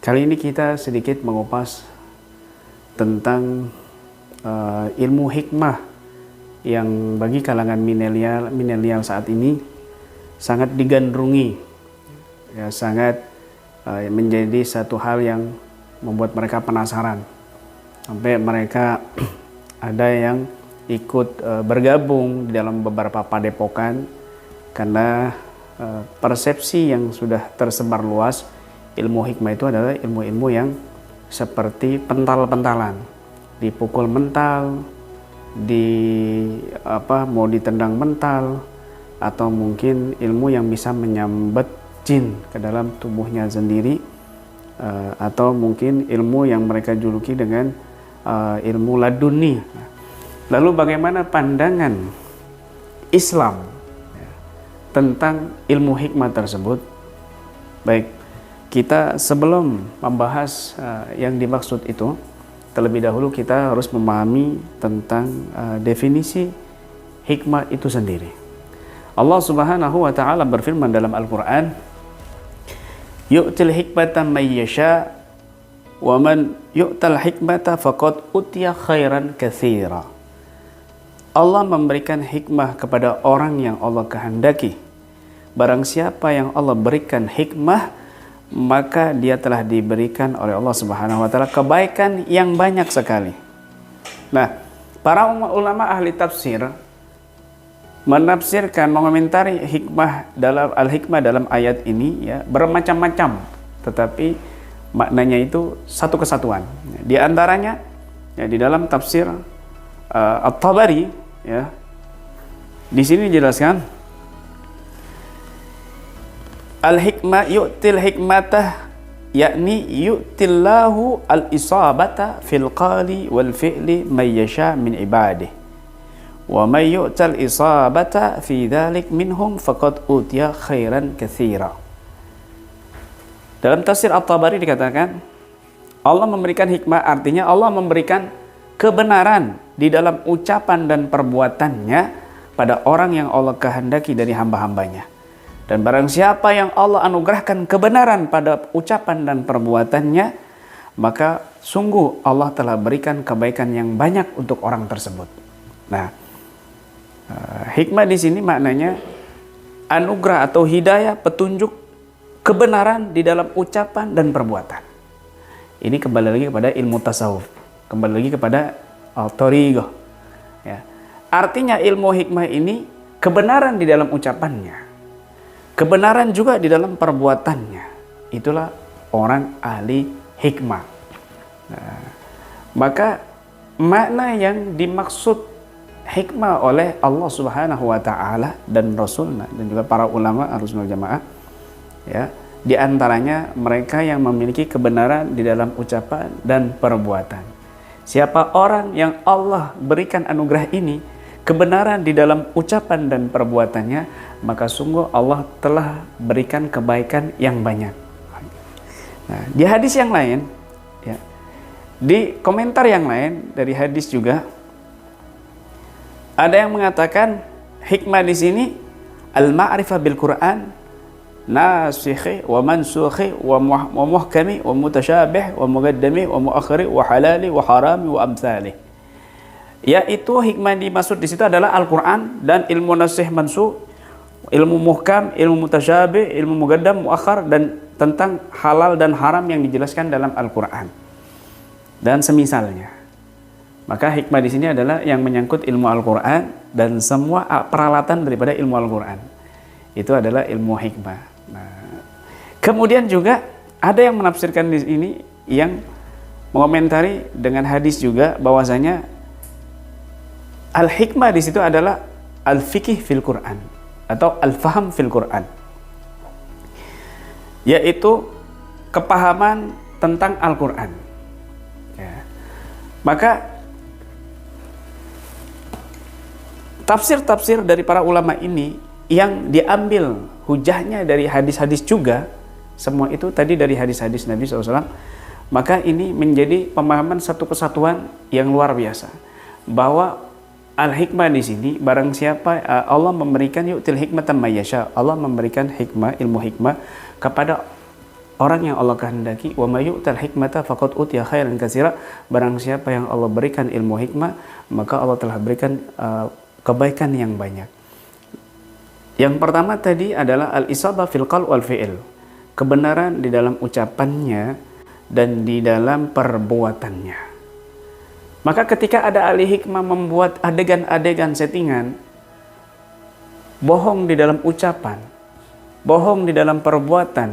Kali ini kita sedikit mengupas tentang ilmu hikmah yang bagi kalangan milenial saat ini sangat digandrungi, ya, sangat menjadi satu hal yang membuat mereka penasaran. Sampai mereka ada yang ikut bergabung di dalam beberapa padepokan karena persepsi yang sudah tersebar luas, ilmu hikmah itu adalah ilmu-ilmu yang seperti pental-pentalan, dipukul mental, mau ditendang mental, atau mungkin ilmu yang bisa menyambat jin ke dalam tubuhnya sendiri, atau mungkin ilmu yang mereka juluki dengan ilmu laduni. Lalu bagaimana pandangan Islam tentang ilmu hikmah tersebut? Baik, kita sebelum membahas yang dimaksud itu, terlebih dahulu kita harus memahami tentang definisi hikmah itu sendiri. Allah Subhanahu wa taala berfirman dalam Al-Qur'an, "Yu'til hikmata may yasha wa man yu'tal hikmata faqad utiya khairan katsira." Allah memberikan hikmah kepada orang yang Allah kehendaki. Barang siapa yang Allah berikan hikmah, maka dia telah diberikan oleh Allah Subhanahu wa taala kebaikan yang banyak sekali. Nah, para ulama ahli tafsir menafsirkan, mengomentari al-hikmah dalam ayat ini, ya, bermacam-macam, tetapi maknanya itu satu kesatuan. Di antaranya, ya, di dalam tafsir At-Tabari, ya, di sini dijelaskan, al-hikmah yu'til hikmatah, yakni yu'tillahu al-isabata fil qali wal fi'li may yasha min ibadih, wa may yu'tal isabata fi dhalik minhum faqad utiya khairan katsira. Dalam tafsir At-Tabari dikatakan, Allah memberikan hikmah, artinya Allah memberikan kebenaran di dalam ucapan dan perbuatannya pada orang yang Allah kehendaki dari hamba-hambanya. Dan barang siapa yang Allah anugerahkan kebenaran pada ucapan dan perbuatannya, maka sungguh Allah telah berikan kebaikan yang banyak untuk orang tersebut. Nah, hikmah di sini maknanya anugerah atau hidayah, petunjuk, kebenaran di dalam ucapan dan perbuatan. Ini kembali lagi kepada ilmu tasawuf, kembali lagi kepada al-thariqah. Ya. Artinya ilmu hikmah ini kebenaran di dalam ucapannya, kebenaran juga di dalam perbuatannya. Itulah orang ahli hikmah. Nah, maka makna yang dimaksud hikmah oleh Allah Subhanahu wa taala dan Rasulnya dan juga para ulama Ahlussunnah Jamaah, ya, di antaranya mereka yang memiliki kebenaran di dalam ucapan dan perbuatan. Siapa orang yang Allah berikan anugerah ini, kebenaran di dalam ucapan dan perbuatannya, maka sungguh Allah telah berikan kebaikan yang banyak. Nah, di hadis yang lain, ya, di komentar yang lain dari hadis juga ada yang mengatakan hikmah di sini al-ma'rifah bil Quran, nasikhi wa mansukhi wa muhkami wa mutasyabih wa muqaddami wa muakhiri wa halali wa harami wa amsalih. Yaitu hikmah dimaksud di situ adalah Al-Quran dan ilmu nasikh mansukh, ilmu muhkam, ilmu mutasyabih, ilmu muqaddam, muakhir, dan tentang halal dan haram yang dijelaskan dalam Al-Quran dan semisalnya. Maka hikmah di sini adalah yang menyangkut ilmu Al-Quran dan semua peralatan daripada ilmu Al-Quran. Itu adalah ilmu hikmah. Nah, kemudian juga ada yang menafsirkan di sini, yang mengomentari dengan hadis juga, bahwasanya al-hikmah di situ adalah al-fiqih fil Quran atau al-faham fil Quran, yaitu kepahaman tentang Al-Quran. Ya. Maka tafsir-tafsir dari para ulama ini yang diambil hujahnya dari hadis-hadis juga, semua itu tadi dari hadis-hadis Nabi SAW, maka ini menjadi pemahaman satu kesatuan yang luar biasa, bahwa al-hikmah di sini, barang siapa Allah memberikan yu'til hikmatan may yasha, Allah memberikan hikmah, ilmu hikmah kepada orang yang Allah kehendaki, wa may yu'tal hikmata faqad utiya khairan katsira, barang siapa yang Allah berikan ilmu hikmah, maka Allah telah berikan kebaikan yang banyak. Yang pertama tadi adalah al-isabah fil qaul wal fi'il, kebenaran di dalam ucapannya dan di dalam perbuatannya. Maka ketika ada ahli hikmah membuat adegan-adegan settingan, bohong di dalam ucapan, bohong di dalam perbuatan,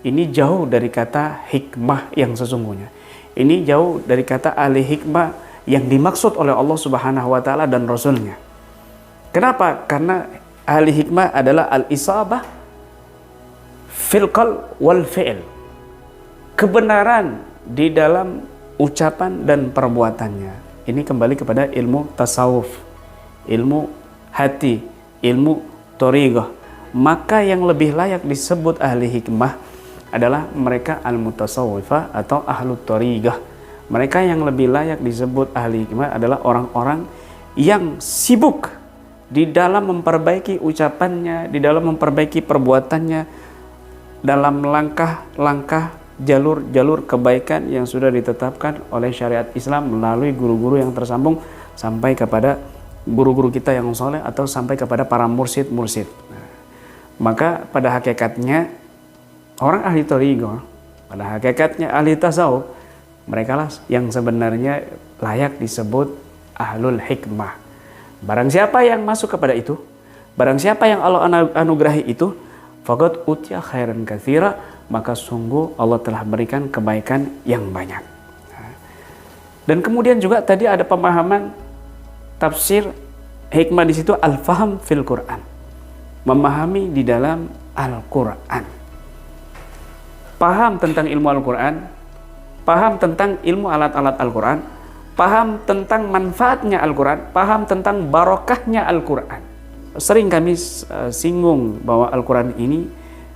ini jauh dari kata hikmah yang sesungguhnya. Ini jauh dari kata ahli hikmah yang dimaksud oleh Allah Subhanahu wa taala dan Rasulnya. Kenapa? Karena ahli hikmah adalah al-isabah fil qaul wal fi'il, kebenaran di dalam ucapan dan perbuatannya. Ini kembali kepada ilmu tasawuf, ilmu hati, ilmu thariqah. Maka yang lebih layak disebut ahli hikmah adalah mereka al-mutasawwifah atau ahlu thariqah. Mereka yang lebih layak disebut ahli hikmah adalah orang-orang yang sibuk di dalam memperbaiki ucapannya, di dalam memperbaiki perbuatannya, dalam langkah-langkah jalur-jalur kebaikan yang sudah ditetapkan oleh syariat Islam melalui guru-guru yang tersambung sampai kepada guru-guru kita yang soleh atau sampai kepada para mursyid-mursyid. Maka pada hakikatnya orang ahli thariqah, pada hakikatnya ahli tasawuf, mereka lah yang sebenarnya layak disebut ahlul hikmah. Barang siapa yang masuk kepada itu, barang siapa yang Allah anugerahi itu, faqad utiya khairan katsira, maka sungguh Allah telah berikan kebaikan yang banyak. Dan kemudian juga tadi ada pemahaman tafsir hikmah di situ, al-faham fil Quran, memahami di dalam Al-Quran. Paham tentang ilmu Al-Quran, paham tentang ilmu alat-alat Al-Quran, paham tentang manfaatnya Al-Quran, paham tentang barokahnya Al-Quran. Sering kami singgung bahwa Al-Quran ini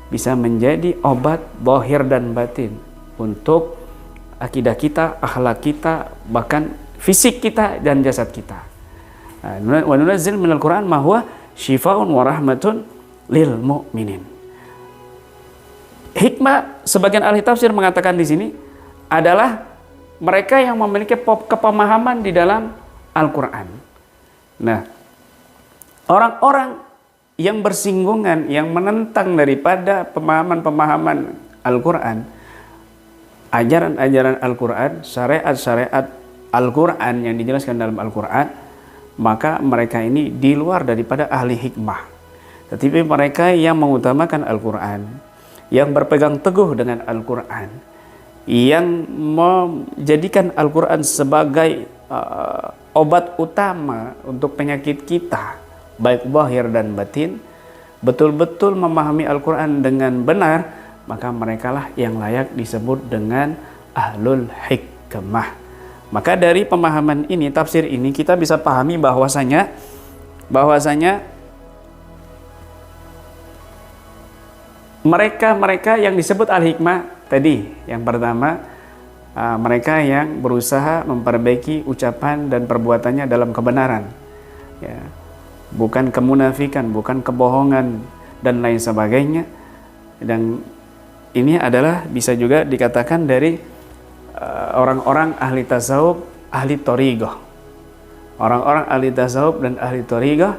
bisa menjadi obat zahir dan batin untuk akidah kita, akhlak kita, bahkan fisik kita dan jasad kita. Wa nunazzil minal Quran ma huwa syifaa'un wa rahmatun lil mu'minin. Hikmah, sebagian ahli tafsir mengatakan di sini adalah mereka yang memiliki kepemahaman di dalam Al-Quran. Nah, orang-orang yang bersinggungan, yang menentang daripada pemahaman-pemahaman Al-Quran, ajaran-ajaran Al-Quran, syariat-syariat Al-Quran yang dijelaskan dalam Al-Quran, maka mereka ini di luar daripada ahli hikmah. Tetapi mereka yang mengutamakan Al-Quran, yang berpegang teguh dengan Al-Quran, yang menjadikan Al-Quran sebagai obat utama untuk penyakit kita, baik zahir dan batin, betul-betul memahami Al-Quran dengan benar, maka merekalah yang layak disebut dengan ahlul hikmah. Maka dari pemahaman ini, tafsir ini, kita bisa pahami bahwasanya mereka yang disebut al-hikmah tadi, yang pertama, mereka yang berusaha memperbaiki ucapan dan perbuatannya dalam kebenaran, ya, bukan kemunafikan, bukan kebohongan dan lain sebagainya. Dan ini adalah bisa juga dikatakan dari orang-orang ahli tasawuf, ahli thariqah. Orang-orang ahli tasawuf dan ahli thariqah,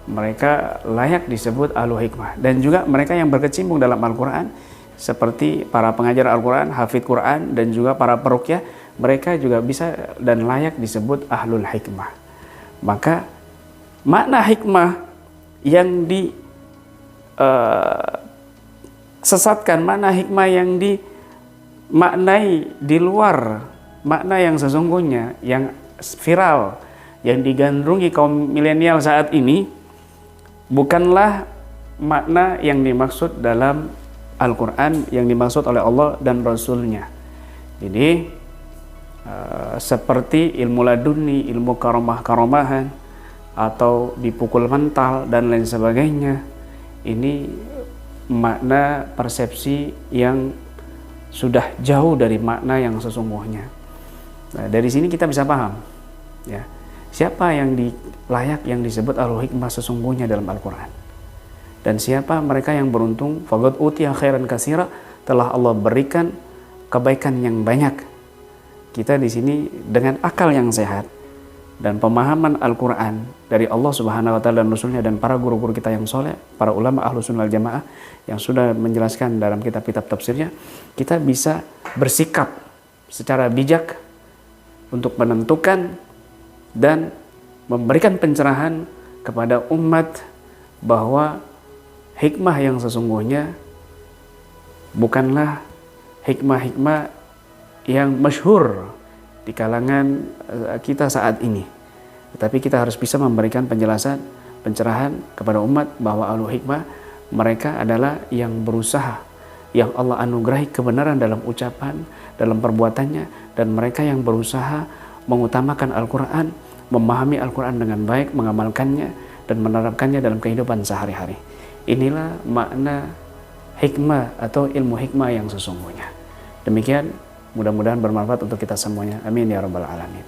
mereka layak disebut ahlu hikmah. Dan juga mereka yang berkecimpung dalam Al-Quran, seperti para pengajar Al-Quran, hafidh Quran, dan juga para peruqyah, mereka juga bisa dan layak disebut ahlul hikmah. Maka makna hikmah yang disesatkan, makna hikmah yang dimaknai di luar makna yang sesungguhnya, yang viral, yang digandrungi kaum milenial saat ini, bukanlah makna yang dimaksud dalam Al-Quran, yang dimaksud oleh Allah dan Rasulnya. Jadi seperti ilmu laduni, ilmu karomah-karomahan, atau dipukul mental dan lain sebagainya, ini makna persepsi yang sudah jauh dari makna yang sesungguhnya. Nah, dari sini kita bisa paham, ya, siapa yang layak yang disebut ahlul hikmah sesungguhnya dalam Al-Quran, dan siapa mereka yang beruntung, faqad utiya khairan katsira, telah Allah berikan kebaikan yang banyak. Kita di sini dengan akal yang sehat dan pemahaman Al-Quran dari Allah Subhanahu wa Ta'ala dan Rasulnya dan para guru-guru kita yang soleh, para ulama Ahlus Sunnah wal Jamaah yang sudah menjelaskan dalam kitab-kitab tafsirnya, kita bisa bersikap secara bijak untuk menentukan dan memberikan pencerahan kepada umat bahwa hikmah yang sesungguhnya bukanlah hikmah-hikmah yang masyhur di kalangan kita saat ini, tetapi kita harus bisa memberikan penjelasan, pencerahan kepada umat bahwa ahlul hikmah mereka adalah yang berusaha, yang Allah anugerahi kebenaran dalam ucapan, dalam perbuatannya, dan mereka yang berusaha mengutamakan Al-Quran, memahami Al-Quran dengan baik, mengamalkannya dan menerapkannya dalam kehidupan sehari-hari. Inilah makna hikmah atau ilmu hikmah yang sesungguhnya. Demikian, mudah-mudahan bermanfaat untuk kita semuanya. Amin ya rabbal alamin.